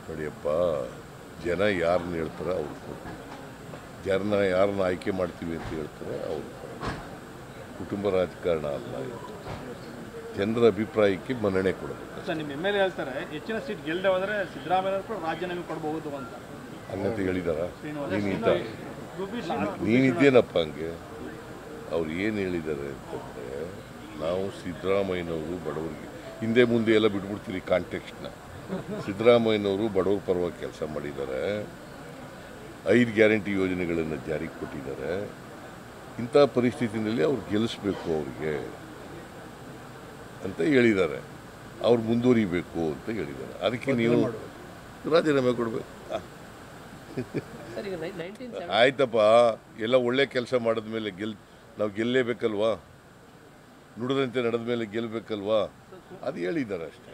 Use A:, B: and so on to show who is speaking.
A: ನೋಡಿಯಪ್ಪ, ಜನ ಯಾರನ್ನ ಹೇಳ್ತಾರೆ ಅವ್ರು ಕೊಡ್ತಾರೆ. ಜನ ಯಾರನ್ನ ಆಯ್ಕೆ ಮಾಡ್ತೀವಿ ಅಂತ ಹೇಳ್ತಾರೆ ಅವ್ರು ಕೊಡ್ತಾರೆ. ಕುಟುಂಬ ರಾಜಕಾರಣ ಅಲ್ಲ ಇದು. ಜನರ ಅಭಿಪ್ರಾಯಕ್ಕೆ ಮನ್ನಣೆ ಕೊಡಬೇಕು.
B: ನಿಮ್ಮ ಎಮ್ ಎಲ್ ಎ ಹೇಳ್ತಾರೆ ಹೆಚ್ಚಿನ ಸೀಟ್ ಗೆಲ್ಲದೆ ಹೋದರೆ ಸಿದ್ದರಾಮಯ್ಯ ಕೂಡ ರಾಜೀನಾಮೆ ಕೊಡಬಹುದು ಅಂತ.
A: ಹಂಗಂತ ಹೇಳಿದಾರ? ನೀನಿದ್ದೇನಪ್ಪ ಹಂಗೆ? ಅವ್ರು ಏನು ಹೇಳಿದ್ದಾರೆ ಅಂತಂದರೆ, ನಾವು ಸಿದ್ದರಾಮಯ್ಯನವರು ಬಡವರಿಗೆ ಹಿಂದೆ ಮುಂದೆ ಎಲ್ಲ ಬಿಟ್ಬಿಡ್ತೀರಿ ಕಾಂಟೆಕ್ಸ್ಟ್ನ. ಸಿದ್ದರಾಮಯ್ಯನವರು ಬಡವರ ಪರವಾಗಿ ಕೆಲಸ ಮಾಡಿದ್ದಾರೆ, 5 ಗ್ಯಾರಂಟಿ ಯೋಜನೆಗಳನ್ನು ಜಾರಿಗೆ ಕೊಟ್ಟಿದ್ದಾರೆ. ಇಂಥ ಪರಿಸ್ಥಿತಿಯಲ್ಲಿ ಅವ್ರು ಗೆಲ್ಲಿಸ್ಬೇಕು ಅವ್ರಿಗೆ ಅಂತ ಹೇಳಿದ್ದಾರೆ. ಅವ್ರು ಮುಂದುವರಿಬೇಕು ಅಂತ ಹೇಳಿದ್ದಾರೆ. ಅದಕ್ಕೆ ನೀವು ರಾಜೀನಾಮೆ ಕೊಡಬೇಕು. ಆಯ್ತಪ್ಪ, ಎಲ್ಲ ಒಳ್ಳೆ ಕೆಲಸ ಮಾಡಿದ್ಮೇಲೆ ನಾವು ಗೆಲ್ಲೇಬೇಕಲ್ವಾ? ನುಡಿದಂತೆ ನಡೆದ ಮೇಲೆ ಗೆಲ್ಲಬೇಕಲ್ವಾ? ಅದು ಹೇಳಿದ್ದಾರೆ ಅಷ್ಟೇ.